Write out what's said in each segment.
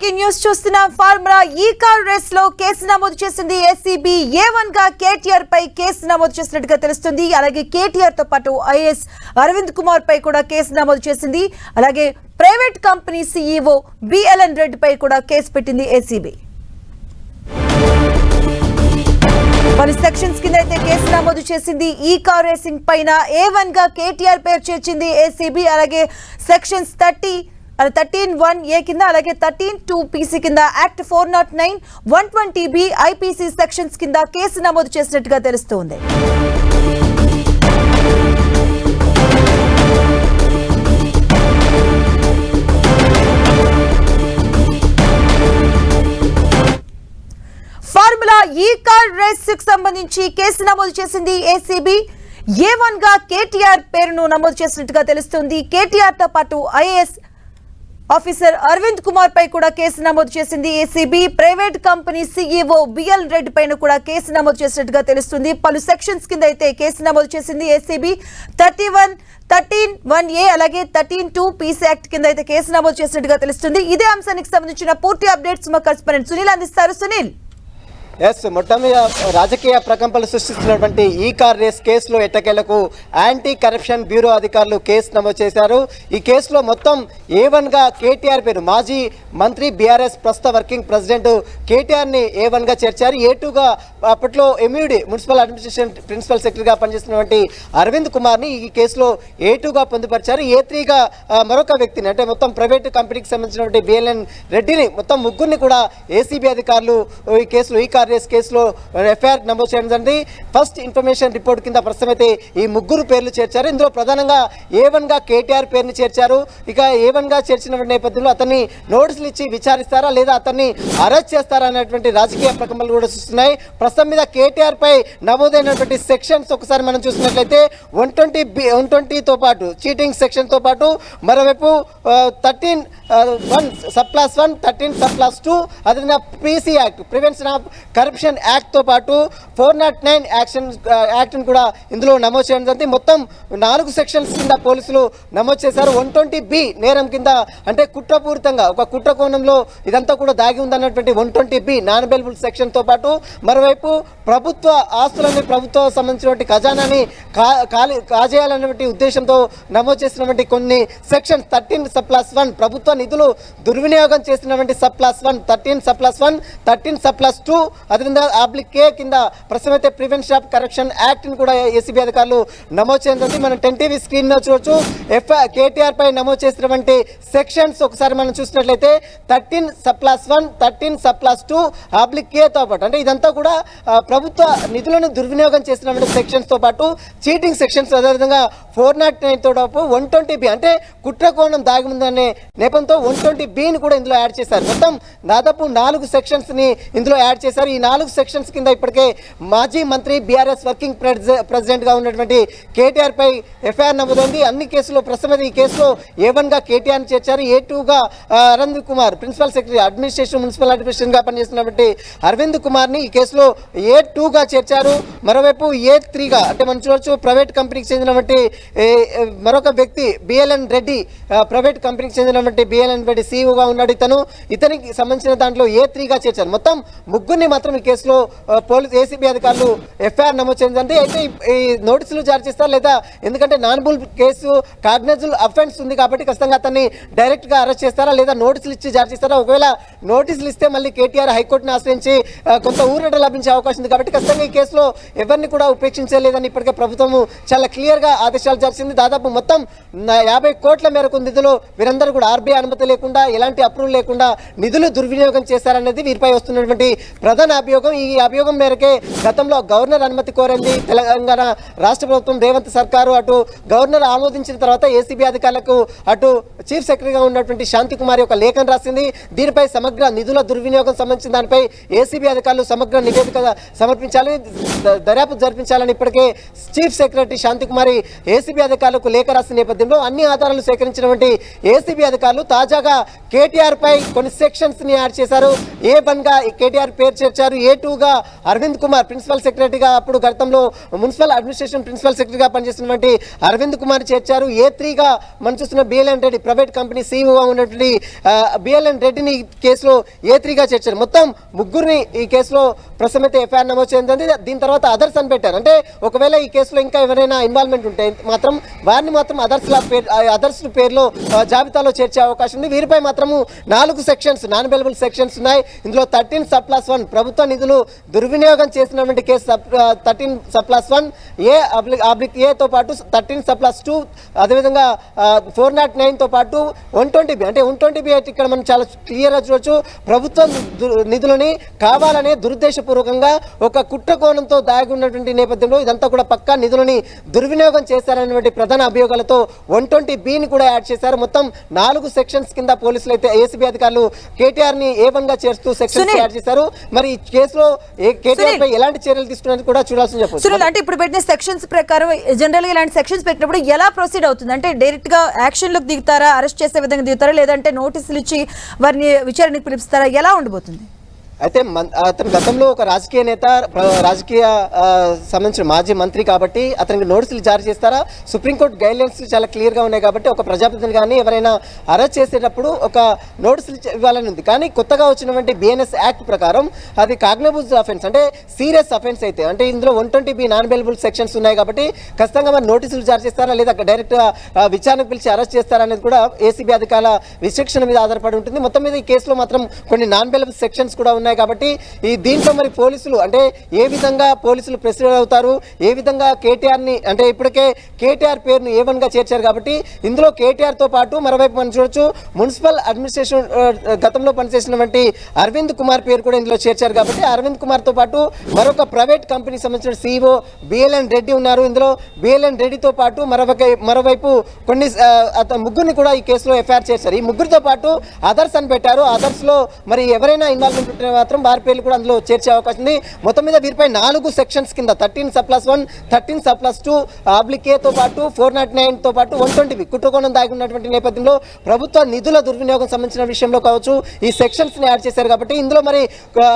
Breaking news చూస్తున్నాం. Formula ఈ car race లో కేసు నమోదు చేసింది ఏసీబీ. A1 గా కేటీఆర్ పై కేసు నమోదు చేసినట్టుగా తెలుస్తుంది. అలాగే కేటీఆర్ తో పాటు ఐఏఎస్ అరవింద్ కుమార్ పై కూడా కేసు నమోదు చేసింది. అలాగే private company CEO BLN Reddy పై కూడా కేసు పెట్టింది ఏసీబీ. పలు సెక్షన్స్ కింద అయితే కేసు నమోదు చేసింది. ఈ కార్ రేసింగ్ పైన A1 గా కేటీఆర్ పేరు చేర్చింది ఏసీబీ. అలాగే సెక్షన్స్ 13(1)A కింద అలాగే 13(2)PC కింద యాక్ట్ 409 120B IPC సెక్షన్స్ కింద కేసు నమోదు చేసినట్టుగా తెలుస్తోంది. ఫార్ములా ఈ కార్ రేస్ కు సంబంధించి కేసు నమోదు చేసింది ఏసీబీ. A1 గా కేటీఆర్ పేరును నమోదు చేసినట్టుగా తెలుస్తుంది. కేటీఆర్ తో పాటు ఐఏఎస్ ఆఫీసర్ అరవింద్ కుమార్ పై కూడా కేసు నమోదు చేసింది ACB. Private company CEO BL Reddy పైన కూడా కేసు నమోదు చేసినట్టుగా తెలుస్తుంది. పలు సెక్షన్స్ కింద అయితే కేసు నమోదు చేసింది ఏసీబీ. 13(1)A అలాగే 13(2)PC యాక్ట్ కింద అయితే కేసు నమోదు చేసినట్టుగా తెలుస్తుంది. ఇదే అంశానికి సంబంధించిన పూర్తి అప్డేట్స్ మా కరెస్పాండెంట్ సునీల్ అందిస్తారు. సునీల్, మొత్తం మీద రాజకీయ ప్రకంపనలు సృష్టిస్తున్నటువంటి ఈ కార్ రేస్ కేసులో ఎట్టకేలకు యాంటీ కరప్షన్ బ్యూరో అధికారులు కేసు నమోదు చేశారు. ఈ కేసులో మొత్తం A1 గా కేటీఆర్ పేరు మాజీ మంత్రి BRS ప్రస్తుత వర్కింగ్ ప్రెసిడెంట్ కేటీఆర్ని A1 గా చేర్చారు. A2 గా అప్పట్లో MUD మున్సిపల్ అడ్మినిస్ట్రేషన్ ప్రిన్సిపల్ సెక్రటరీగా పనిచేస్తున్నటువంటి అరవింద్ కుమార్ని ఈ కేసులో A2 గా పొందుపరిచారు. A3 గా మరొక వ్యక్తిని అంటే మొత్తం ప్రైవేట్ కంపెనీకి సంబంధించినటువంటి BLN రెడ్డిని మొత్తం ముగ్గురిని కూడా ఏసీబీ అధికారులు ఈ కేసులో ఈ కార్ రేస్ కేసులో FIR నమోదు చేయడం జరిగింది. ఫస్ట్ ఇన్ఫర్మేషన్ రిపోర్ట్ కింద ప్రస్తుతం అయితే ఈ ముగ్గురు పేర్లు చేర్చారు. ఇందులో ప్రధానంగా A1 గా కేటీఆర్ పేరుని చేర్చారు. ఇక A1 గా చేర్చిన నేపథ్యంలో అతన్ని నోటీసులు ఇచ్చి విచారిస్తారా లేదా అతన్ని అరెస్ట్ చేస్తారా అనేటువంటి రాజకీయ ప్రకంపనలు కూడా చూస్తున్నాయి. ప్రస్తుతం మీద కేటీఆర్ పై నమోదైనటువంటి సెక్షన్స్ ఒకసారి మనం చూసినట్లయితే 120తో పాటు చీటింగ్ సెక్షన్ తో పాటు మరోవైపు 13(1) సబ్-1 13(2) అదేవిధంగా PC act prevention of corruption act తో పాటు 409 యాక్ట్ కూడా ఇందులో నమోదు చేయడం జరిగింది. మొత్తం 4 సెక్షన్స్ కింద పోలీసులు నమోదు చేశారు. 120B నేరం కింద అంటే కుట్రపూరితంగా ఒక కుట్ర కోణంలో ఇదంతా కూడా దాగి ఉందన్నటువంటి 120B నాన్ బెయిలబుల్ సెక్షన్ తో పాటు మరోవైపు ప్రభుత్వ ఆస్తులని ప్రభుత్వం సంబంధించినటువంటి ఖజానాని కాజేయాలన్నటువంటి ఉద్దేశంతో నమోదు చేసినటువంటి కొన్ని సెక్షన్స్ 13(1) ప్రభుత్వ నిధులు దుర్వినియోగం చేసినటువంటి సబ్-1 13(1) 13(2) అదేవిధంగా (K) కింద ప్రస్తుతం అయితే ప్రివెన్షన్ ఆఫ్ కరప్షన్ యాక్ట్ ని కూడా ఏసీబీ అధికారులు నమోదు చేయడం మనం 10TV స్క్రీన్ లో చూడొచ్చు. కేటీఆర్ పై నమోదు చేసినటువంటి సెక్షన్స్ ఒకసారి మనం చూసినట్లయితే 13(1) 13(2) (K) తో పాటు అంటే ఇదంతా కూడా ప్రభుత్వ నిధులను దుర్వినియోగం చేసినటువంటి సెక్షన్స్ తో పాటు చీటింగ్ సెక్షన్స్ అదేవిధంగా 409 తో పాటు 120B అంటే కుట్ర కోణం దాగి ఉందనే నేపథ్యంతో 120Bని కూడా ఇందులో యాడ్ చేశారు. మొత్తం దాదాపు 4 సెక్షన్స్ ని ఇందులో యాడ్ చేశారు. ఈ 4 సెక్షన్స్ కింద ఇప్పటికే మాజీ మంత్రి BRS వర్కింగ్ ప్రెసిడెంట్ గా ఉన్నటువంటి కేటీఆర్ పై FIR నమోదైంది. అన్ని కేసులో ప్రస్తుతం ఈ కేసులో A1 గా కేటీఆర్ చేర్చారు. A2 గా Arvind Kumar principal secretary municipal administration గా పనిచేస్తున్నటువంటి అరవింద్ కుమార్ ని ఈ కేసులో A2 గా చేర్చారు. మరోవైపు A3 గా అంటే మనం చూడొచ్చు ప్రైవేట్ కంపెనీకి చెందినటువంటి మరొక వ్యక్తి BLN రెడ్డి ప్రైవేట్ కంపెనీకి చెందినటువంటి BLN రెడ్డి CEO గా ఉన్నాడు. ఇతనికి సంబంధించిన దాంట్లో A3 గా చేర్చారు. మొత్తం ముగ్గురిని మాత్రం ఈ కేసులో పోలీస్ ఏసీబీ అధికారులు FIR నమోదు చేసిందంటే అయితే ఈ నోటీసులు జారీ చేస్తారు లేదా ఎందుకంటే non bailable case cognizable offence ఉంది కాబట్టి ఖచ్చితంగా అతన్ని డైరెక్ట్ గా అరెస్ట్ చేస్తారా లేదా నోటీసులు ఇచ్చి జారీ చేస్తారా? ఒకవేళ నోటీసులు ఇస్తే మళ్ళీ కేటీఆర్ హైకోర్టును ఆశ్రయించి కొంత ఊరట లభించే అవకాశం ఉంది కాబట్టి ఖచ్చితంగా ఈ కేసులో ఎవరిని కూడా ఉపేక్షించలేదని ఇప్పటికే ప్రభుత్వం చాలా క్లియర్ గా ఆదేశాలు జరిగింది. దాదాపు మొత్తం 50 కోట్ల మేరకు నిధులు వీరందరూ కూడా RBI అనుమతి లేకుండా ఎలాంటి అప్రూవల్ లేకుండా నిధులు దుర్వినియోగం చేశారనేది వీరిపై వస్తున్నటువంటి ప్రధాన అభియోగం. ఈ అభియోగం మేరకే గతంలో గవర్నర్ అనుమతి కోరింది తెలంగాణ రాష్ట్ర ప్రభుత్వం రేవంత్ సర్కారు. అటు గవర్నర్ ఆమోదించిన తర్వాత ఏసీబీ అధికారులకు అటు చీఫ్ సెక్రటరీగా ఉన్నటువంటి శాంతి కుమార్ ఒక లేఖను రాసింది. దీనిపై సమగ్ర నిధుల దుర్వినియోగం సంబంధించిన దానిపై ఏసీబీ అధికారులు సమగ్ర నివేదిక సమర్పించాలి, దర్యాప్తు జరిపించాలని ఇప్పటికే చీఫ్ సెక్రటరీ శాంతి కుమారి ఏసీబీ అధికారులకు లేఖ రాసిన నేపథ్యంలో అన్ని ఆధారాలు సేకరించినటువంటి ఏసీబీ అధికారులు తాజాగా కేటీఆర్ పై కొన్ని సెక్షన్స్ ని యాడ్ చేశారు. A1 గా కేటీఆర్ పేరు చేర్చారు. చేర్చారు. A2గా అరవింద్ కుమార్ ప్రిన్సిపల్ సెక్రటరీగా, అప్పుడు గతంలో మున్సిపల్ అడ్మినిస్ట్రేషన్ ప్రిన్సిపల్ సెక్రటరీగా పనిచేస్తున్నటువంటి అరవింద్ కుమార్ చేర్చారు. A3గా మనం చూస్తున్న బిఎల్ఎన్ రెడ్డి ప్రైవేట్ కంపెనీ సీఈఓగా ఉన్నటువంటి బిఎల్ఎన్ రెడ్డిని కేసులో A3గా చేర్చారు. మొత్తం ముగ్గురిని ఈ కేసులో ప్రస్తుతం అయితే ఎఫ్ఐఆర్ నమోదు చేసింది. దీని తర్వాత అదర్స్ అని పెట్టారు. అంటే ఒకవేళ ఈ కేసులో ఇంకా ఎవరైనా ఇన్వాల్వ్మెంట్ ఉంటే మాత్రం వారిని మాత్రం అదర్స్ పేరులో జాబితాలో చేర్చే అవకాశం ఉంది. వీరిపై మాత్రము 4 సెక్షన్స్ నాన్ అవైలబుల్ సెక్షన్స్ ఉన్నాయి. ఇందులో 13/1 ప్రభుత్వ నిధులు దుర్వినియోగం చేసినటువంటి కేసు 13/1 A/A తో పాటు 13/2 అదేవిధంగా 409తో పాటు 120B అంటే 120B అయితే ఇక్కడ మనం చాలా క్లియర్గా చూడొచ్చు. ప్రభుత్వం నిధులని కావాలనే దురుద్దేశపూర్వకంగా ఒక కుట్ర కోణంతో దాగి ఉన్నటువంటి నేపథ్యంలో ఇదంతా కూడా పక్కా నిధులని దుర్వినియోగం చేశారనేటువంటి ప్రధాన అభియోగాలతో 120Bని కూడా యాడ్ చేశారు. మొత్తం 4 సెక్షన్స్ కింద పోలీసులు అయితే ఏసీబీ అధికారులు కేటీఆర్ని A1గా చేస్తూ సెక్షన్స్ యాడ్ చేశారు. మరి ఈ కేసులో కేటీఆర్ పై ఎలాంటి చర్యలు తీసుకున్నది కూడా చూడాల్సి చెప్పొచ్చు. అంటే ఇప్పుడు పెట్టిన సెక్షన్స్ ప్రకారం జనరల్ గా ఇలాంటి సెక్షన్స్ పెట్టినప్పుడు ఎలా ప్రొసీడ్ అవుతుంది? అంటే డైరెక్ట్ గా యాక్షన్ లోకి దిగుతారా, అరెస్ట్ చేసే విధంగా దిగుతారా, లేదంటే నోటీసులు ఇచ్చి వారిని విచారణకు పిలుస్తారా, ఎలా ఉండబోతుంది? అయితే అతను గతంలో ఒక రాజకీయ నేత, రాజకీయ సంబంధించిన మాజీ మంత్రి కాబట్టి అతనికి నోటీసులు జారీ చేస్తారా? సుప్రీంకోర్టు గైడ్లైన్స్ చాలా క్లియర్గా ఉన్నాయి కాబట్టి ఒక ప్రజాప్రతినిధి కానీ ఎవరైనా అరెస్ట్ చేసేటప్పుడు ఒక నోటీసులు ఇవ్వాలని ఉంది. కానీ కొత్తగా వచ్చినటువంటి BNS యాక్ట్ ప్రకారం అది కాగ్నిబుల్ అఫెన్స్ అంటే సీరియస్ అఫెన్స్ అయితే అంటే ఇందులో 120B నాన్ అవైలబుల్ సెక్షన్స్ ఉన్నాయి కాబట్టి ఖచ్చితంగా మరి నోటీసులు జారీ చేస్తారా లేదా డైరెక్ట్గా విచారణకు పిలిచి అరెస్ట్ చేస్తారా అనేది కూడా ఏసీబీ అధికారుల విచక్షణ మీద ఆధారపడి ఉంటుంది. మొత్తం మీద ఈ కేసులో మాత్రం కొన్ని నాన్ అవైలబుల్ సెక్షన్స్ కూడా ఉన్నాయి కాబట్టి ఈ దీంట్లో మరి పోలీసులు అంటే ఏ విధంగా పోలీసులు ప్రెసిడెంట్ అవుతారు, ఏ విధంగా కేటీఆర్ని అంటే ఇప్పటికే కేటీఆర్ పేరును A1గా చేర్చారు కాబట్టి ఇందులో కేటీఆర్తో పాటు మరోవైపు మనం చూడొచ్చు మున్సిపల్ అడ్మినిస్ట్రేషన్ గతంలో పనిచేసినటువంటి అరవింద్ కుమార్ పేరు కూడా ఇందులో చేర్చారు కాబట్టి అరవింద్ కుమార్తో పాటు మరొక ప్రైవేట్ కంపెనీకి సంబంధించిన CEO బిఎల్ఎన్ రెడ్డి ఉన్నారు. ఇందులో బిఎల్ఎన్ రెడ్డితో పాటు మరోవైపు కొన్ని ముగ్గురిని కూడా ఈ కేసులో ఎఫ్ఐఆర్ చేశారు. ఈ ముగ్గురితో పాటు అదర్స్ అని పెట్టారు. అదర్స్లో మరి ఎవరైనా ఇన్వాల్వ్మెంట్ ఉంటే మాత్రం వారి పేర్లు కూడా అందులో చేర్చే అవకాశం ఉంది. మొత్తం మీద వీరిపై 4 సెక్షన్స్ కింద 13/1 13/2 A/A తో పాటు 409తో పాటు 120B కుట్రకోణం దాగి ఉన్నటువంటి నేపథ్యంలో ప్రభుత్వ నిధుల దుర్వినియోగం సంబంధించిన విషయంలో కావచ్చు ఈ సెక్షన్స్ ని యాడ్ చేశారు కాబట్టి ఇందులో మరి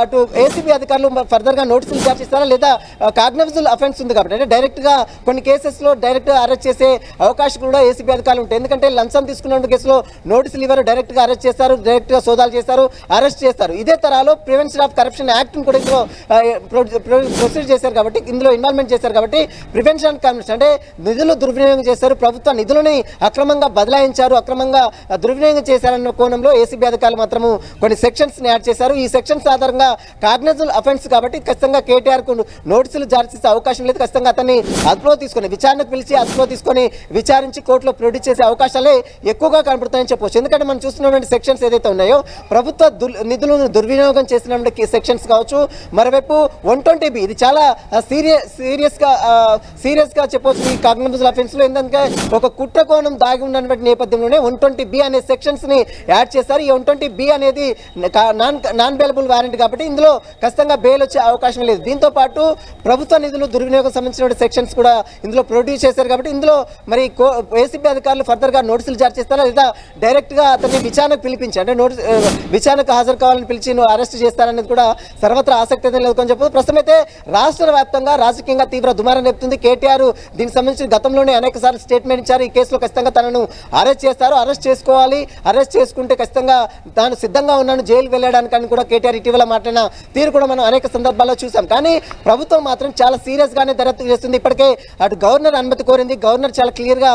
అటు ఏసీబీ అధికారులు ఫర్దర్ గా నోటీసులు జారీ చేస్తారా లేదా కాగ్నిబుల్ అఫెన్స్ ఉంది కాబట్టి అంటే డైరెక్ట్ గా కొన్ని కేసెస్ లో డైరెక్ట్ గా అరెస్ట్ చేసే అవకాశం కూడా ఏసీబీ అధికారులు ఉంటాయి. ఎందుకంటే లంచం తీసుకున్న కేసులో నోటీసులు ఇవ్వరు, డైరెక్ట్ గా అరెస్ట్ చేస్తారు, డైరెక్ట్ గా సోదాలు చేస్తారు, అరెస్ట్ చేస్తారు. ఇదే తరాలో ప్రివెన్షన్ ఆఫ్ కరప్షన్ యాక్ట్ కూడా ఇందులో ప్రొసీడ్ చేశారు కాబట్టి ఇందులో ఇన్వాల్వ్మెంట్ చేశారు కాబట్టి ప్రివెన్షన్ కమిషన్ అంటే నిధులు దుర్వినియోగం చేశారు, ప్రభుత్వ నిధులని అక్రమంగా బదలాయించారు, అక్రమంగా దుర్వినియోగం చేశారన్న కోణంలో ఏసీబీ అధికారులు మాత్రము కొన్ని సెక్షన్స్ ని యాడ్ చేశారు. ఈ సెక్షన్స్ ఆధారంగా కాగ్నిబుల్ అఫెన్స్ కాబట్టి ఖచ్చితంగా కేటీఆర్ కు నోటీసులు జారీ చేసే అవకాశం లేదు. ఖచ్చితంగా అతన్ని అదుపులో తీసుకొని విచారణకు పిలిచి అదుపులో తీసుకొని విచారించి కోర్టులో ప్రొడ్యూస్ చేసే అవకాశాలే ఎక్కువగా కనబడుతాయని చెప్పవచ్చు. ఎందుకంటే మనం చూస్తున్నటువంటి సెక్షన్స్ ఏదైతే ఉన్నాయో ప్రభుత్వ నిధులను దుర్వినియోగం చేసినటువంటి సెక్షన్స్ కావచ్చు, మరోవైపు 120B ఇది చాలా సీరియస్ గా చెప్పవచ్చు ఈ కాగ్నిబుల్ అఫెన్స్ లో. ఎందుకంటే ఒక కుట్ర కోణం దాగి ఉన్నటువంటి నేపథ్యంలోనే 120B అనే సెక్షన్స్ ని యాడ్ చేశారు. ఈ 120B అనేది నాన్ బెయిలబుల్ వారెంట్ కాబట్టి ఇందులో ఖచ్చితంగా బెయిల్ వచ్చే అవకాశం లేదు. దీంతో పాటు ప్రభుత్వ నిధులు దుర్వినియోగం సంబంధించిన సెక్షన్స్ కూడా ఇందులో ప్రొడ్యూస్ చేశారు కాబట్టి ఇందులో మరి ఏసీబీ అధికారులు ఫర్దర్ గా నోటీసులు జారీ చేస్తారా లేదా డైరెక్ట్ గా అతన్ని విచారణకు పిలిపించి అంటే విచారణకు హాజరు కావాలని పిలిచి అరెస్ట్ చేస్తారనేది కూడా సర్వత్రా ఆసక్తి అయితే లేదని చెప్పదు. ప్రస్తుతం అయితే రాష్ట్ర వ్యాప్తంగా రాజకీయంగా తీవ్ర దుమారం రేపుతుంది. కేటీఆర్ దీనికి సంబంధించి గతంలోనే అనేక సార్లు స్టేట్మెంట్ ఇచ్చారు. ఈ కేసులో ఖచ్చితంగా తనను అరెస్ట్ చేస్తారు, అరెస్ట్ చేసుకోవాలి, అరెస్ట్ చేసుకుంటే ఖచ్చితంగా తాను సిద్ధంగా ఉన్నాను జైలు వెళ్ళడానికి కూడా కేటీఆర్ ఇటీవల మాట్లాడిన తీరు కూడా మనం అనేక సందర్భాల్లో చూసాం. కానీ ప్రభుత్వం మాత్రం చాలా సీరియస్ గానే దర్యాప్తు చేస్తుంది. ఇప్పటికే అటు గవర్నర్ అనుమతి కోరింది. గవర్నర్ చాలా క్లియర్ గా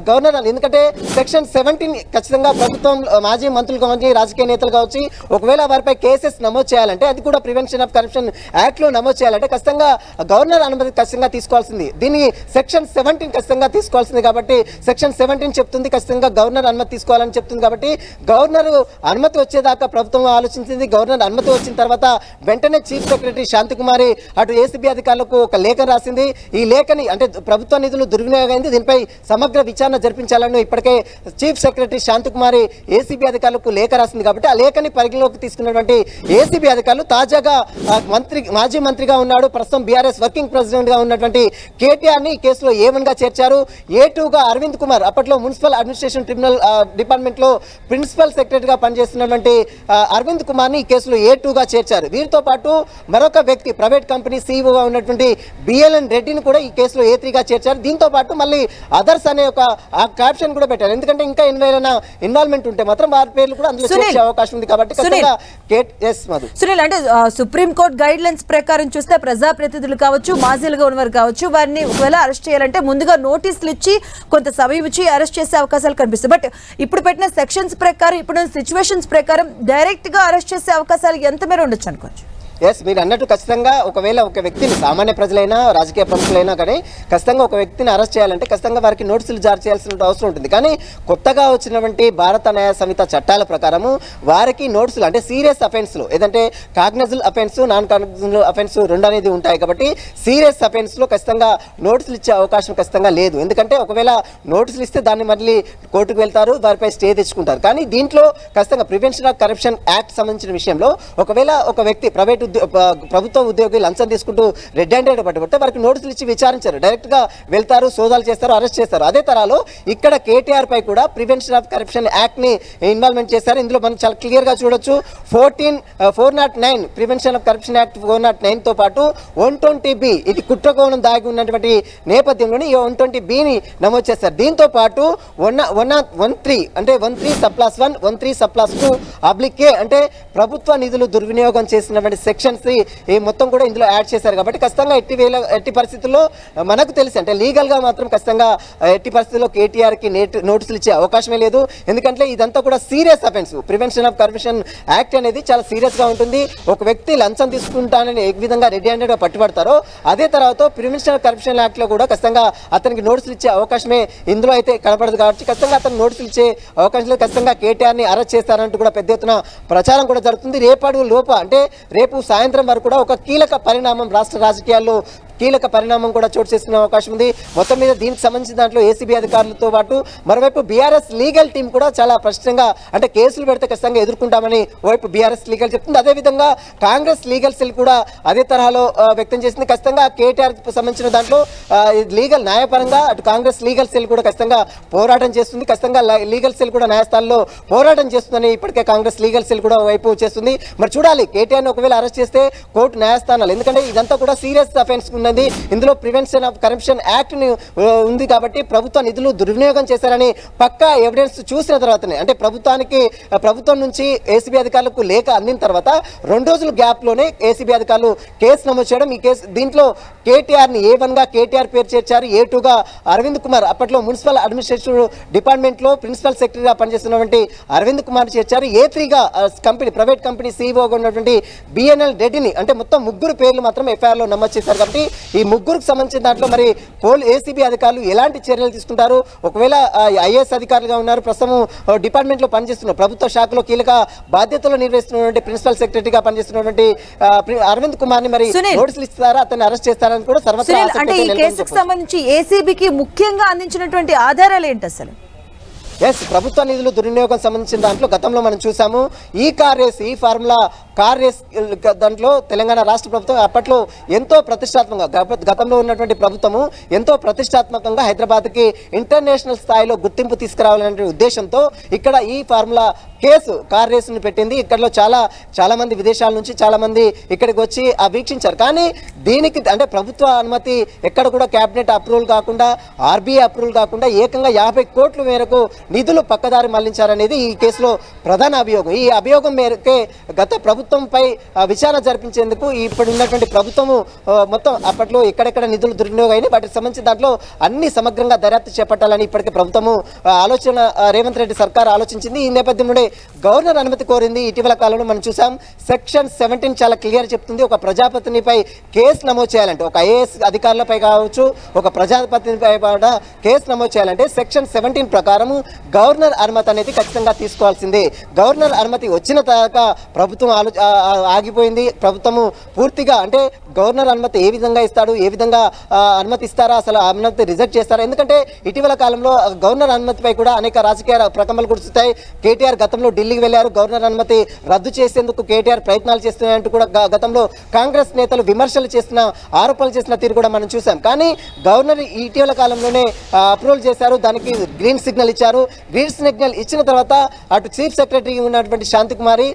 గవర్నర్ ఎందుకంటే సెక్షన్ 17 ఖచ్చితంగా ప్రభుత్వం మాజీ మంత్రులు కావచ్చు, రాజకీయ నేతలు కావచ్చు, ఒకవేళ వారిపై కేసెస్ నమోదు చేయాలంటే అది కూడా ప్రివెన్షన్ ఆఫ్ కరప్షన్ యాక్ట్ లో నమోదు చేయాలంటే ఖచ్చితంగా గవర్నర్ అనుమతి ఖచ్చితంగా తీసుకోవాల్సింది. దీన్ని సెక్షన్ 17 ఖచ్చితంగా తీసుకోవాల్సింది కాబట్టి సెక్షన్ 17 చెప్తుంది ఖచ్చితంగా గవర్నర్ అనుమతి తీసుకోవాలని చెప్తుంది కాబట్టి గవర్నర్ అనుమతి వచ్చేదాకా ప్రభుత్వం ఆలోచించింది. గవర్నర్ అనుమతి వచ్చిన తర్వాత వెంటనే చీఫ్ సెక్రటరీ శాంతికుమారి అటు ఏసీబీ అధికారులకు ఒక లేఖ రాసింది. ఈ లేఖని అంటే ప్రభుత్వ నిధులు దుర్వినియోగమైంది, దీనిపై సమగ్ర విచారణ జరిపించాలని ఇప్పటికే చీఫ్ సెక్రటరీ శాంతికుమారి ఏసీబీ అధికారులకు లేఖ రాసింది కాబట్టి ఆ లేఖని పరిగణలోకి తీసుకున్నటువంటి ఏసీబీ అధికారులు తాజాగా మాజీ మంత్రిగా ఉన్నాడు, ప్రస్తుతం బీఆర్ఎస్ వర్కింగ్ ప్రెసిడెంట్గా ఉన్నటువంటి కేటీఆర్ని ఈ కేసులో A1గా చేర్చారు. A2గా అరవింద్ కుమార్, అప్పట్లో మున్సిపల్ అడ్మినిస్ట్రేషన్ ట్రిబ్యునల్ డిపార్ట్మెంట్లో ప్రిన్సిపల్ సెక్రటరీగా పనిచేస్తున్నటువంటి అరవింద్ కుమార్ని ఈ కేసులో A2గా చేర్చారు. వీరితో పాటు మరొక వ్యక్తి, ప్రైవేట్ కంపెనీ సీఈఓగా ఉన్నటువంటి BLN రెడ్డిని కూడా ఈ కేసులో A3గా చేర్చారు. దీంతో పాటు మళ్ళీ అదర్స్ అనే ఒక క్యాప్షన్ కూడా పెట్టారు. ఎందుకంటే ఇంకా ఎవరైనా ఇన్వాల్వ్మెంట్ ఉంటే మాత్రం వారి పేర్లు కూడా అందులో చేర్చే అవకాశం ఉంది కాబట్టి సునీల్, అంటే సుప్రీంకోర్టు గైడ్ లైన్స్ ప్రకారం చూస్తే ప్రజాప్రతినిధులు కావచ్చు, మాజీలుగా ఉన్నవారు కావచ్చు, వారిని ఒకవేళ అరెస్ట్ చేయాలంటే ముందుగా నోటీసులు ఇచ్చి కొంత సమయం ఇచ్చి అరెస్ట్ చేసే అవకాశాలు కనిపిస్తాయి. బట్ ఇప్పుడు పెట్టిన సెక్షన్స్ ప్రకారం, ఇప్పుడు సిచ్యువేషన్స్ ప్రకారం డైరెక్ట్ గా అరెస్ట్ చేసే అవకాశాలు ఎంత మేర ఉండొచ్చు అనుకోవచ్చు? మీరు అన్నట్టు ఖచ్చితంగా ఒకవేళ ఒక వ్యక్తిని, సామాన్య ప్రజలైనా రాజకీయ ప్రముఖులైనా కానీ ఖచ్చితంగా ఒక వ్యక్తిని అరెస్ట్ చేయాలంటే ఖచ్చితంగా వారికి నోటీసులు జారీ చేయాల్సిన అవసరం ఉంటుంది. కానీ కొత్తగా వచ్చినటువంటి భారత న్యాయ సంహిత చట్టాల ప్రకారము వారికి నోటీసులు, అంటే సీరియస్ అఫెన్స్లు, ఏదంటే cognisable offence, non cognisable offence రెండు అనేది ఉంటాయి. కాబట్టి సీరియస్ అఫెన్స్లో ఖచ్చితంగా నోటీసులు ఇచ్చే అవకాశం ఖచ్చితంగా లేదు. ఎందుకంటే ఒకవేళ నోటీసులు ఇస్తే దాన్ని మళ్ళీ కోర్టుకు వెళ్తారు, వారిపై స్టే తెచ్చుకుంటారు. కానీ దీంట్లో ఖచ్చితంగా ప్రివెన్షన్ ఆఫ్ కరప్షన్ యాక్ట్ సంబంధించిన విషయంలో ఒకవేళ ఒక వ్యక్తి ప్రభుత్వ ఉద్యోగి లంచం తీసుకుంటూ రెడ్ హ్యాండెడ్ పట్టుబడితే వారికి నోటీసులు ఇచ్చి విచారించారు, డైరెక్ట్గా వెళ్తారు, సోదాలు చేస్తారు, అరెస్ట్ చేస్తారు. అదే తరాలో ఇక్కడ కేటీఆర్ పై కూడా ప్రివెన్షన్ ఆఫ్ కరప్షన్ యాక్ట్ని ఇన్వాల్వ్మెంట్ చేశారు. ఇందులో మనం చాలా క్లియర్గా చూడొచ్చు. 409 ప్రివెన్షన్ ఆఫ్ కరప్షన్ యాక్ట్ 409తో పాటు 120B, ఇది కుట్రకోణం దాగి ఉన్నటువంటి నేపథ్యంలోని ఈ 120Bని నమోదు చేశారు. దీంతో పాటు 13 అంటే 13/1, 13/2/A అంటే ప్రభుత్వ నిధులు దుర్వినియోగం చేసినటువంటి సెక్షన్స్ ఈ మొత్తం కూడా ఇందులో యాడ్ చేశారు. కాబట్టి ఖచ్చితంగా ఎట్టి పరిస్థితుల్లో మనకు తెలిసి, అంటే లీగల్గా మాత్రం ఖచ్చితంగా ఎట్టి పరిస్థితుల్లో కేటీఆర్కి నోటీసులు ఇచ్చే అవకాశమే లేదు. ఎందుకంటే ఇదంతా కూడా serious offence. Prevention of corruption act అనేది చాలా సీరియస్గా ఉంటుంది. ఒక వ్యక్తి లంచం తీసుకుంటానని ఏ విధంగా రెడ్ హ్యాండెడ్గా పట్టుబడతారో అదే తర్వాత ప్రివెన్షన్ ఆఫ్ కరప్షన్ యాక్ట్లో కూడా ఖచ్చితంగా అతనికి నోటీసులు ఇచ్చే అవకాశమే ఇందులో అయితే కనపడదు. కాబట్టి ఖచ్చితంగా అతను నోటీసులు ఇచ్చే అవకాశం లేదు. ఖచ్చితంగా కేటీఆర్ని అరెస్ట్ చేస్తారంటూ కూడా పెద్ద ఎత్తున ప్రచారం కూడా జరుగుతుంది. రేపటి లోపు, అంటే రేపు సాయంత్రం వరకు కూడా ఒక కీలక పరిణామం రాష్ట్ర రాజకీయాల్లో కీలక పరిణామం కూడా చోటు చేసుకునే అవకాశం ఉంది. మొత్తం మీద దీనికి సంబంధించిన దాంట్లో ఏసీబీ అధికారులతో పాటు మరోవైపు బీఆర్ఎస్ లీగల్ టీం కూడా చాలా స్పష్టంగా, అంటే కేసులు పెడితే ఖచ్చితంగా ఎదుర్కొంటామని ఓవైపు బీఆర్ఎస్ లీగల్ చెప్తుంది. అదేవిధంగా కాంగ్రెస్ లీగల్ సెల్ కూడా అదే తరహాలో వ్యక్తం చేసింది. ఖచ్చితంగా కేటీఆర్ సంబంధించిన దాంట్లో లీగల్ న్యాయపరంగా అటు కాంగ్రెస్ లీగల్ సెల్ కూడా ఖచ్చితంగా పోరాటం చేస్తుంది. ఖచ్చితంగా లీగల్ సెల్ కూడా న్యాయస్థానంలో పోరాటం చేస్తుందని ఇప్పటికే కాంగ్రెస్ లీగల్ సెల్ కూడా వైపు చేస్తుంది. మరి చూడాలి, కేటీఆర్ని ఒకవేళ అరెస్ట్ చేస్తే కోర్టు న్యాయస్థానాలు, ఎందుకంటే ఇదంతా కూడా సీరియస్ అఫెన్స్ ఉన్నది. ఇందులో ప్రివెన్షన్ ఆఫ్ కరప్షన్ యాక్ట్ ఉంది కాబట్టి ప్రభుత్వ నిధులు దుర్వినియోగం చేశారని పక్కా ఎవిడెన్స్ చూసిన తర్వాతనే, అంటే ప్రభుత్వం నుంచి ఏసీబీ అధికారులకు లేఖ అందిన తర్వాత 2 రోజుల గ్యాప్లోనే ఏసీబీ అధికారులు కేసు నమోదు చేయడం. ఈ కేసు దీంట్లో కేటీఆర్ని A1గా కేటీఆర్ పేరు చేర్చారు, A2గా అరవింద్ కుమార్, అప్పట్లో మున్సిపల్ అడ్మినిస్ట్రేటివ్ డిపార్ట్మెంట్లో ప్రిన్సిపల్ సెక్రటరీగా పనిచేస్తున్నటువంటి అరవింద్ కుమార్ చేర్చారు. A3గా ప్రైవేట్ కంపెనీ సీఈఓగా ఉన్నటువంటి BNL రెడ్డిని, అంటే మొత్తం 3 పేర్లు మాత్రం ఎఫ్ఐఆర్లో నమోదు చేశారు. కాబట్టి ఈ 3కు సంబంధించిన దాంట్లో మరి ఏసీబీ అధికారులు ఎలాంటి చర్యలు తీసుకుంటారు? ఒకవేళ ఐఏఎస్ అధికారులుగా ఉన్నారు, ప్రస్తుతం డిపార్ట్మెంట్లో పనిచేస్తున్నారు, ప్రభుత్వ శాఖలో కీలక బాధ్యతలు నిర్వహిస్తున్నటువంటి ప్రిన్సిపల్ సెక్రటరీగా పనిచేస్తున్నటువంటి అరవింద్ కుమార్ని మరి నోటీసులు ఇస్తారా, అతన్ని అరెస్ట్ చేస్తారని కూడా సర్వత్రా అంటే ఈ కేసుకు సంబంధించి ఏసీబీకి ముఖ్యంగా అందించినటువంటి ఆధారాలు ఏంటి అసలు? ప్రభుత్వ నిధులు దుర్వినియోగం సంబంధించిన దాంట్లో గతంలో మనం చూసాము. ఈ ఫార్ములా కార్ రేస్ దాంట్లో తెలంగాణ రాష్ట్ర ప్రభుత్వం అప్పట్లో ఎంతో ప్రతిష్టాత్మకంగా, గతంలో ఉన్నటువంటి ప్రభుత్వము ఎంతో ప్రతిష్టాత్మకంగా హైదరాబాద్కి ఇంటర్నేషనల్ స్థాయిలో గుర్తింపు తీసుకురావాలనే ఉద్దేశంతో ఇక్కడ ఈ ఫార్ములా కేసు కార్ రేసును పెట్టింది. ఇక్కడలో చాలా మంది విదేశాల నుంచి చాలా మంది ఇక్కడికి వచ్చి వీక్షించారు. కానీ దీనికి అంటే ప్రభుత్వ అనుమతి ఎక్కడ కూడా క్యాబినెట్ అప్రూవల్ కాకుండా, ఆర్బీఐ అప్రూవల్ కాకుండా ఏకంగా 50 కోట్ల మేరకు నిధులు పక్కదారి మళ్లించారనేది ఈ కేసులో ప్రధాన అభియోగం. ఈ అభియోగం మేరకే గత ప్రభుత్వంపై విచారణ జరిపించేందుకు ఇప్పుడు ఉన్నటువంటి ప్రభుత్వము మొత్తం అప్పట్లో ఎక్కడెక్కడ నిధులు దుర్వినియోగం అయినాయి వాటికి సంబంధించి దాంట్లో అన్ని సమగ్రంగా దర్యాప్తు చేపట్టాలని ఇప్పటికే ప్రభుత్వము ఆలోచన రేవంత్ రెడ్డి సర్కార్ ఆలోచించింది. ఈ నేపథ్యంలోనే గవర్నర్ అనుమతి కోరింది. ఇటీవల కాలంలో మనం చూసాం, సెక్షన్ 17 చాలా క్లియర్ చెప్తుంది. ఒక ప్రజాపతినిపై కేసు నమోదు చేయాలంటే, ఒక ఐఏఎస్ అధికారులపై కావచ్చు, ఒక ప్రజాపతినిపై కూడా కేసు నమోదు చేయాలంటే సెక్షన్ 17 ప్రకారము గవర్నర్ అనుమతి అనేది ఖచ్చితంగా తీసుకోవాల్సిందే. గవర్నర్ అనుమతి వచ్చిన తర్వాత ప్రభుత్వం ఆగిపోయింది. ప్రభుత్వము పూర్తిగా అంటే గవర్నర్ అనుమతి ఏ విధంగా ఇస్తాడు, ఏ విధంగా అనుమతిస్తారా, అసలు అనుమతి రిజెక్ట్ చేస్తారా? ఎందుకంటే ఇటీవల కాలంలో గవర్నర్ అనుమతిపై కూడా అనేక రాజకీయ ప్రకంపనలు కురుస్తాయి. కేటీఆర్ గతంలో ఢిల్లీకి వెళ్లారు, గవర్నర్ అనుమతి రద్దు చేసేందుకు కేటీఆర్ ప్రయత్నాలు చేస్తున్నాయంటూ కూడా గతంలో కాంగ్రెస్ నేతలు విమర్శలు చేసిన, ఆరోపణలు చేసిన తీరు కూడా మనం చూసాం. కానీ గవర్నర్ ఇటీవల కాలంలోనే అప్రూవల్ చేశారు, దానికి గ్రీన్ సిగ్నల్ ఇచ్చారు. గ్రీన్ సిగ్నల్ ఇచ్చిన తర్వాత అటు చీఫ్ సెక్రటరీ ఉన్నటువంటి శాంతికుమారి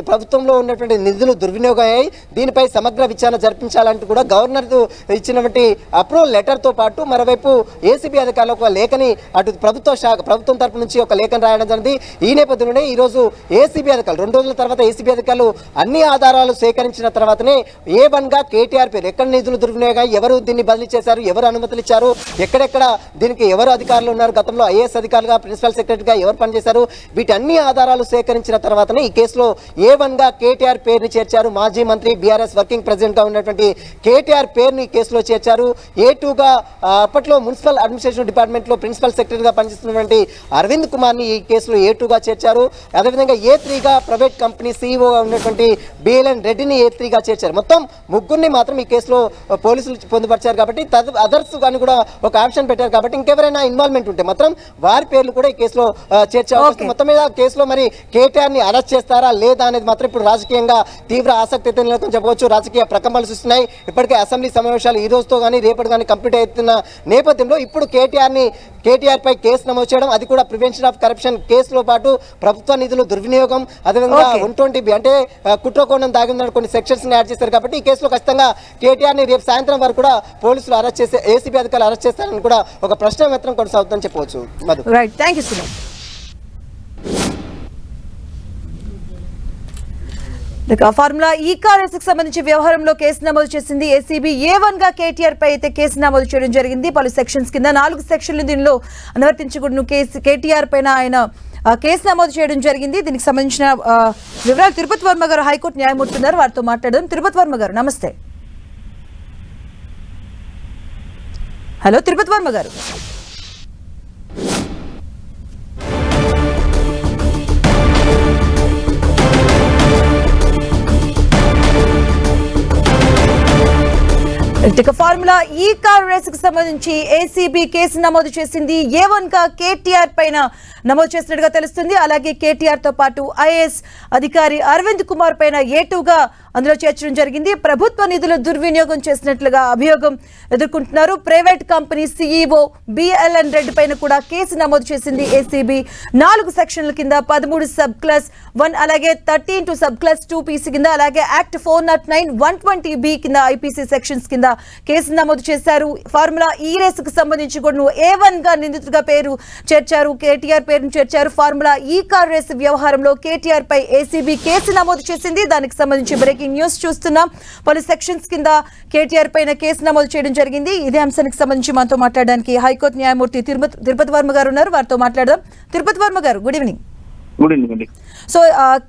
ప్రభుత్వంలో ఉన్నటువంటి నిధులు దుర్వినియోగం అయ్యాయి, దీనిపై సమగ్ర విచారణ జరిపించాలంటూ కూడా గవర్నర్ ఇచ్చినటువంటి అప్రూవల్ లెటర్తో పాటు మరోవైపు ఏసీబీ అధికారులకు ఒక లేఖని అటు ప్రభుత్వం తరపు నుంచి ఒక లేఖను రాయడం జరిగింది. ఈ నేపథ్యంలోనే ఈరోజు ఏసీబీ అధికారులు 2 రోజుల తర్వాత ఏసీబీ అధికారులు అన్ని ఆధారాలు సేకరించిన తర్వాతనే A1గా కేటీఆర్ పేరు, ఎక్కడ నిధులు దుర్వినియోగం, ఎవరు దీన్ని బదిలీ చేశారు, ఎవరు అనుమతులు ఇచ్చారు, ఎక్కడెక్కడ దీనికి ఎవరు అధికారులు ఉన్నారు, గతంలో ఐఏఎస్ అధికారులుగా ప్రిన్సిపల్ సెక్రటరీగా ఎవరు పనిచేశారు, వీటన్ని ఆధారాలు సేకరించిన తర్వాతనే ఈ కేసులో A1గా కేటీఆర్ పేరుని చేర్చారు. మాజీ మంత్రి బీఆర్ఎస్ వర్కింగ్ ప్రెసిడెంట్ గా ఉన్నటువంటి కేటీఆర్ పేరుని ఈ కేసులో చేర్చారు. A2గా అప్పట్లో మున్సిపల్ అడ్మినిస్ట్రేషన్ డిపార్ట్మెంట్ లో ప్రిన్సిపల్ సెక్రటరీగా పనిచేస్తున్నటువంటి అరవింద్ కుమార్ ని ఈ కేసులో A2గా చేర్చారు. అదేవిధంగా A3గా ప్రైవేట్ కంపెనీ సీఈఓగా ఉన్నటువంటి బిఎల్ఎన్ రెడ్డిని A3గా చేర్చారు. మొత్తం ముగ్గురిని మాత్రం ఈ కేసులో పోలీసులు పొందుపరిచారు. కాబట్టి అదర్స్ కానీ కూడా ఒక ఆప్షన్ పెట్టారు. కాబట్టి ఇంకెవరైనా ఇన్వాల్వ్మెంట్ ఉంటే మాత్రం వారి పేర్లు కూడా ఈ కేసులో చేర్చే అవకాశం. మొత్తం మీద కేసులో మరి కేటీఆర్ ని అరెస్ట్ చేస్తారా లేదా అనేది మాత్రం ఇప్పుడు రాజకీయంగా తీవ్ర ఆసక్తి నెలకొని చెప్పవచ్చు. రాజకీయ ప్రకంపనలు సృష్టిస్తున్నాయి. ఇప్పటికే అసెంబ్లీ సమావేశాలు ఈ రోజుతో కానీ రేపటి కానీ కంప్లీట్ అవుతున్న నేపథ్యంలో ఇప్పుడు కేటీఆర్ పై కేసు నమోదు చేయడం, అది కూడా ప్రివెన్షన్ ఆఫ్ కరప్షన్ కేసులో పాటు ప్రభుత్వ నిధులు దుర్వినియోగం, అదేవిధంగా 120B అంటే కుట్రకోణం దాగిందని కొన్ని సెక్షన్స్ ని యాడ్ చేశారు. కాబట్టి ఈ కేసులో ఖచ్చితంగా కేటీఆర్ ని రేపు సాయంత్రం వరకు కూడా పోలీసులు అరెస్ట్ చేసే, ఏసీబీ అధికారులు అరెస్ట్ చేస్తారని కూడా ఒక ప్రశ్న మాత్రం కొనసాగుతుందని చెప్పవచ్చు. Madhu, right, thank you Sunil. Formula ఈ కార్ రేసుకు సంబంధించి వ్యవహారంలో కేసు నమోదు చేసింది ఏసీబీ. A1గా కేటీఆర్ పై అయితే కేసు నమోదు చేయడం జరిగింది. పలు సెక్షన్స్ కింద 4 సెక్షన్లు దీనిలో అనువర్తించకూడను కేటీఆర్ పైన ఆయన కేసు నమోదు చేయడం జరిగింది. దీనికి సంబంధించిన వివరాలు తిరుపతి వర్మ గారు హైకోర్టు న్యాయమూర్తి ఉన్నారు, వారితో మాట్లాడదాం. తిరుపతి వర్మ గారు నమస్తే. హలో తిరుపతి వర్మ గారు. ఫార్ములా ఈ కార్ రేసుకు సంబంధించి ఏసీబీ కేసు నమోదు చేసింది. A1గా కేటీఆర్ పైన నమోదు చేసినట్టుగా తెలుస్తుంది. అలాగే కేటీఆర్ తో పాటు ఐఏఎస్ అధికారి అరవింద్ కుమార్ పైన A2గా అందులో చేర్చడం జరిగింది. ప్రభుత్వ నిధులు దుర్వినియోగం చేసినట్లుగా అభియోగం ఎదుర్కొంటున్నారు. Private company CEO BLN Reddy పైన కూడా కేసు నమోదు చేసింది ఏసీబీ. 4 సెక్షన్ల కింద 13 సబ్ క్లాస్ 1 అలాగే 13 సబ్ క్లాస్ 2 పీసీ కింద అలాగే యాక్ట్ 409 120B కింద ఐపీసీ సెక్షన్స్ కింద కేసు నమోదు చేశారు. ఫార్ములా ఈ రేసుకు సంబంధించి కూడా A1గా నిందితుడిగా పేరు చేర్చారు, కేటీఆర్ పేరును చేర్చారు. ఫార్ములా ఈ కార్ రేసు వ్యవహారంలో కేటీఆర్ పై ఏసీబీ కేసు నమోదు చేసింది. దానికి సంబంధించి బ్రేకింగ్ న్యూస్ చూస్తున్నాం. పలు సెక్షన్స్ కింద కేటీఆర్ పైన కేసు నమోదు చేయడం జరిగింది. ఇదే అంశానికి సంబంధించి మనతో మాట్లాడడానికి హైకోర్టు న్యాయమూర్తి తిరుపతి వర్మ గారు ఉన్నారు, వారితో మాట్లాడదాం. తిరుపతి వర్మ గారు, good evening. Good evening. So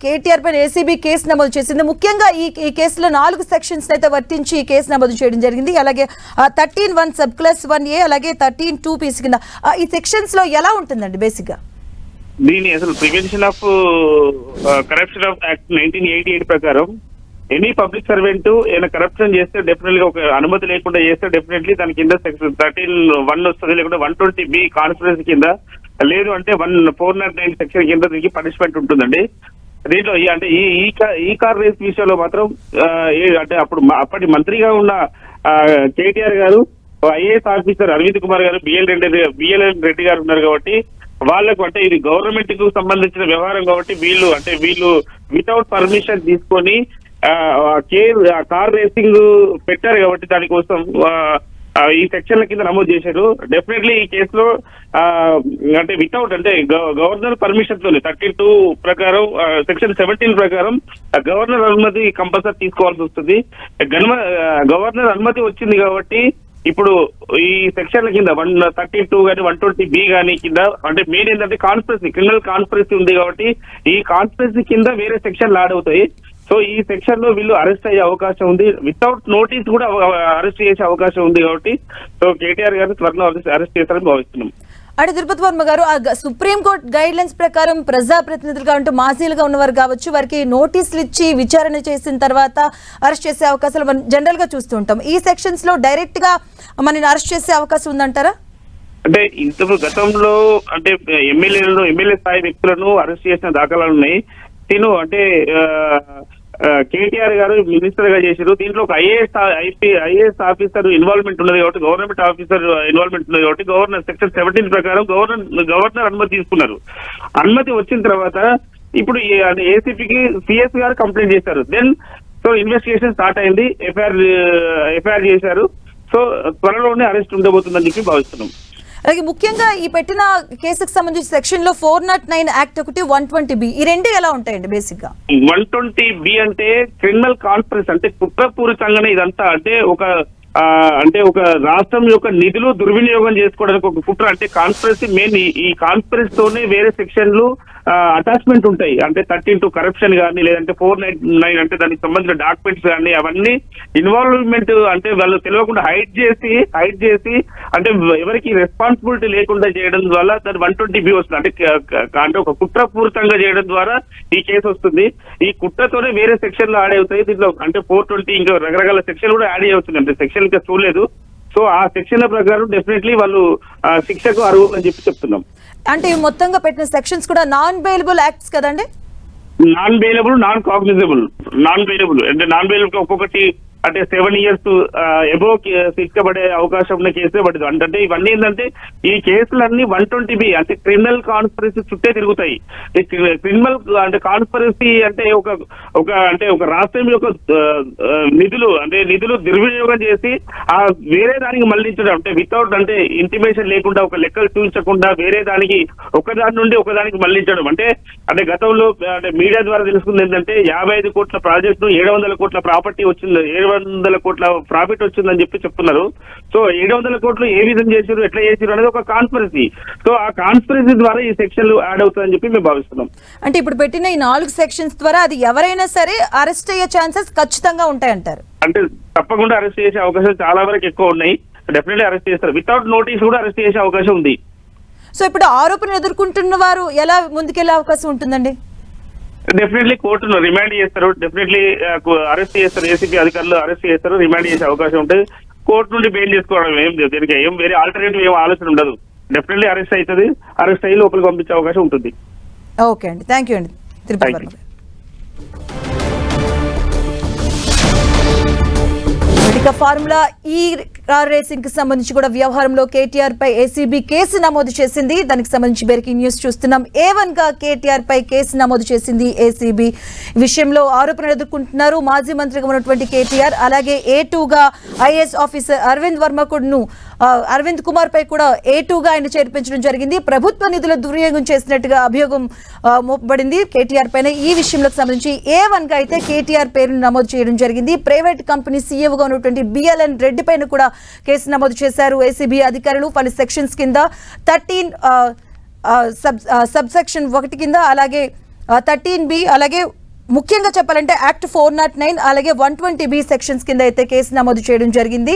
KTR పైన ఏసీబీ కేసు నమోదు చేసింది. ముఖ్యంగా ఈ కేసులో 4 సెక్షన్స్ అయితే వర్తించి ఈ కేసు నమోదు చేయడం జరిగింది. అలాగే 13(1) సబ్ క్లాస్ 1A అలాగే 13(2) పీసీ కింద ఈ సెక్షన్స్ లో ఎలా ఉంటుందండి బేసిక్ గా? దీని అసలు prevention of corruption of act 1988 ప్రకారం ఎనీ పబ్లిక్ సర్వెంట్ ఏమైనా కరప్షన్ చేస్తే డెఫినెట్ గా ఒక అనుమతి లేకుండా చేస్తే డెఫినెట్లీ దాని కింద సెక్షన్ 13(1) వస్తుంది, లేకుంటే 120B కాన్స్పిరసీ కింద, లేదు అంటే 409 సెక్షన్ కింద దీనికి పనిష్మెంట్ ఉంటుందండి. దీంట్లో అంటే ఈ కార్ రేస్ విషయంలో మాత్రం అంటే అప్పటి మంత్రిగా ఉన్న కేటీఆర్ గారు, ఐఏఎస్ ఆఫీసర్ అరవింద్ కుమార్ గారు, బిఎల్ఎన్ రెడ్డి గారు ఉన్నారు. కాబట్టి వాళ్ళకు అంటే ఇది గవర్నమెంట్ కు సంబంధించిన వ్యవహారం కాబట్టి వీళ్ళు వితౌట్ పర్మిషన్ తీసుకొని కార్ రేసింగ్ పెట్టారు. కాబట్టి దానికోసం ఈ సెక్షన్ల కింద నమోదు చేశారు. డెఫినెట్లీ ఈ కేసులో అంటే వితౌట్ అంటే గవర్నర్ పర్మిషన్ తోనే 32 ప్రకారం సెక్షన్ 17 ప్రకారం గవర్నర్ అనుమతి కంపల్సరీ తీసుకోవాల్సి వస్తుంది. గవర్నర్ అనుమతి వచ్చింది కాబట్టి ఇప్పుడు ఈ సెక్షన్ల కింద 132 కానీ 120B కానీ కింద అంటే మెయిన్ ఏంటంటే కాన్స్పిరసీ, క్రిమినల్ కాన్స్పిరసీ ఉంది కాబట్టి ఈ కాన్స్పిరసీ కింద వేరే సెక్షన్లు యాడ్ అవుతాయి. సో ఈ సెక్షన్ లో వీళ్ళు అరెస్ట్ అయ్యే అవకాశం ఉంది, వితౌట్ నోటీస్ కూడా అరెస్ట్ చేసే అవకాశం ఉంది. కాబట్టి సో కేటీఆర్ గారిని త్వరలో అరెస్ట్ చేస్తారని భావిస్తున్నాం. అంటే తిరుపతి వర్మ గారు సుప్రీంకోర్టు గైడ్ లైన్స్ ప్రకారం ప్రజాప్రతినిధులుగా ఉంటూ మాజీలుగా ఉన్నవారు కావచ్చు, వారికి నోటీసులు ఇచ్చి విచారణ చేసిన తర్వాత అరెస్ట్ చేసే అవకాశాలు మనం జనరల్ గా చూస్తూ ఉంటాం. ఈ సెక్షన్స్ లో డైరెక్ట్ గా మనని అరెస్ట్ చేసే అవకాశం ఉందంటారా? అంటే ఇంతకు గతంలో అంటే ఎమ్మెల్యే స్థాయి వ్యక్తులను అరెస్ట్ చేసిన దాఖలాలు ఉన్నాయి. అంటే కేటీఆర్ గారు మినిస్టర్ గా చేశారు. దీంట్లో ఒక ఐఏఎస్ ఆఫీసర్ ఇన్వాల్వ్మెంట్ ఉన్నది కాబట్టి, గవర్నమెంట్ ఆఫీసర్ ఇన్వాల్వ్మెంట్ ఉన్నది కాబట్టి గవర్నర్ సెక్షన్ 17 ప్రకారం గవర్నర్ అనుమతి తీసుకున్నారు. అనుమతి వచ్చిన తర్వాత ఇప్పుడు ఏసీపీకి సిఎస్ గారు కంప్లైంట్ చేశారు. దెన్ సో ఇన్వెస్టిగేషన్ స్టార్ట్ అయింది, ఎఫ్ఐఆర్ చేశారు. సో త్వరలోనే అరెస్ట్ ఉండబోతుందని చెప్పి భావిస్తున్నాం. అలాగే ముఖ్యంగా ఈ పెట్టిన కేసుకు సంబంధించి సెక్షన్ లో 409 యాక్ట్ ఒకటి, 120B ఈ రెండు ఎలా ఉంటాయండి? బేసిక్ గా 120B అంటే క్రిమినల్ కాన్ఫరెన్స్, అంటే కుట్రపూరితంగానే ఇదంతా అంటే ఒక రాష్ట్రం యొక్క నిధులు దుర్వినియోగం చేసుకోవడానికి ఒక కుట్ర, అంటే కాన్స్పిరసీ మెయిన్. ఈ కాన్స్పిరసీ తోనే వేరే సెక్షన్లు అటాచ్మెంట్ ఉంటాయి. అంటే 13 కరప్షన్ కానీ, లేదంటే 499 అంటే దానికి సంబంధించిన డాక్యుమెంట్స్ కానీ, అవన్నీ ఇన్వాల్వ్మెంట్ అంటే వాళ్ళు తెలియకుండా హైడ్ చేసి అంటే ఎవరికి రెస్పాన్సిబిలిటీ లేకుండా చేయడం వల్ల దాని 120B వస్తుంది. అంటే ఒక కుట్రపూరితంగా చేయడం ద్వారా ఈ కేసు వస్తుంది. ఈ కుట్రతోనే వేరే సెక్షన్లు యాడ్ అవుతాయి దీంట్లో. అంటే 420 ఇంకా రకరకాల సెక్షన్ కూడా యాడ్ అవుతుంది. అంటే సెక్షన్ ఇంకా చూడలేదు. సో ఆ సెక్షన్ల ప్రకారం డెఫినెట్లీ వాళ్ళు శిక్షకు అర్హులు అని చెప్పి చెప్తున్నాం. అంటే మొత్తంగా పెట్టిన సెక్షన్స్ కూడా నాన్ బెయిలబుల్ యాక్ట్స్ కదండి? Non bailable, non cognisable. Non bailable అంటే నాన్ బెయిలబుల్ ఒక్కొక్కటి అంటే 7 years ఎబో శిక్ష పడే అవకాశం ఉన్న కేసే పడదు. అంటే ఇవన్నీ ఏంటంటే ఈ కేసులన్నీ 120B అంటే క్రిమినల్ కాన్స్పిరసీ చుట్టే తిరుగుతాయి. ఈ క్రిమినల్ అంటే కాన్స్పిరసీ అంటే ఒక రాష్ట్రం యొక్క నిధులు దుర్వినియోగం చేసి ఆ వేరే దానికి మళ్లించడం, అంటే వితౌట్ అంటే ఇంటిమేషన్ లేకుండా, ఒక లెక్కలు చూపించకుండా వేరే దానికి ఒకదాని నుండి ఒకదానికి మళ్లించడం. అంటే గతంలో అంటే మీడియా ద్వారా తెలుసుకుంది ఏంటంటే 55 కోట్ల ప్రాజెక్టు 700 కోట్ల ప్రాపర్టీ వచ్చింది, 700 కోట్ల ప్రాఫిట్ వచ్చిందని చెప్పి చెప్తున్నారు. సో 700 కోట్లు ఏ విధంగా చేశారు, ఎట్లా చేశారు అనేది ఒక కాన్స్పిరసీ. సో ఆ కాన్స్పిరసీ ద్వారా ఈ సెక్షన్లు యాడ్ అవుతాయని చెప్పి మేము భావిస్తున్నాం. అంటే ఇప్పుడు పెట్టిన ఈ 4 సెక్షన్స్ ద్వారా అది ఎవరైనా సరే అరెస్ట్ అయ్యే ఛాన్సెస్ ఖచ్చితంగా ఉంటాయంటారు? అంటే తప్పకుండా అరెస్ట్ చేసే అవకాశం చాలా వరకు ఎక్కువ ఉన్నాయి. డెఫినెట్లీ అరెస్ట్ చేస్తారు. వితౌట్ నోటీస్ కూడా అరెస్ట్ చేసే అవకాశం ఉంది. సో ఇప్పుడు ఆరోపణలు ఎదుర్కొంటున్న వారు ఎలా ముందుకెళ్లే అవకాశం ఉంటుందండి? డెఫినెట్లీ కోర్టును రిమాండ్ చేస్తారు. డెఫినెట్లీ అరెస్ట్ చేస్తారు. ఏసీపీ అధికారులు అరెస్ట్ చేస్తారు, రిమాండ్ చేసే అవకాశం ఉంటుంది. కోర్టు నుండి బెయిల్ చేసుకోవడం దీనికి వేరే ఆల్టర్నేటివ్ ఏం ఆలోచన ఉండదు. డెఫినెట్లీ అరెస్ట్ అవుతుంది. అరెస్ట్ అయ్యి లోపలికి పంపించే అవకాశం ఉంటుంది. ఓకే అండి, థ్యాంక్ యూ అండి తిరుపతి వర్మ. ఇక ఫార్ములా ఈ కార్ రేసింగ్ కి సంబంధించి కూడా వ్యవహారంలో కేటీఆర్ పై ఏసీబీ కేసు నమోదు చేసింది. దానికి సంబంధించి బ్రేకింగ్ న్యూస్ చూస్తున్నాం. A1 గా కేటీఆర్ పై కేసు నమోదు చేసింది ఏసీబీ. విషయంలో ఆరోపణలు ఎదుర్కొంటున్నారు మాజీ మంత్రిగా ఉన్నటువంటి కేటీఆర్. అలాగే A2 గా ఐఏఎస్ ఆఫీసర్ అరవింద్ కుమార్ పై కూడా A2 గా ఆయన చేర్పించడం జరిగింది. ప్రభుత్వ నిధుల దుర్వినియోగం చేసినట్టుగా అభియోగం మోపబడింది కేటీఆర్ పైన. ఈ విషయంలో సంబంధించి A1 గా అయితే కేటీఆర్ పేరును నమోదు చేయడం జరిగింది. ప్రైవేట్ కంపెనీ సీఈఓగా ఉన్నటువంటి BLN రెడ్డి పైన కూడా కేసు నమోదు చేశారు ఏసీబీ అధికారులు. పలు సెక్షన్స్ కింద 13 సబ్ సెక్షన్ 1 కింద, అలాగే 13B, అలాగే ముఖ్యంగా చెప్పాలంటే యాక్ట్ 409 అలాగే 120B సెక్షన్స్ కింద అయితే కేసు నమోదు చేయడం జరిగింది.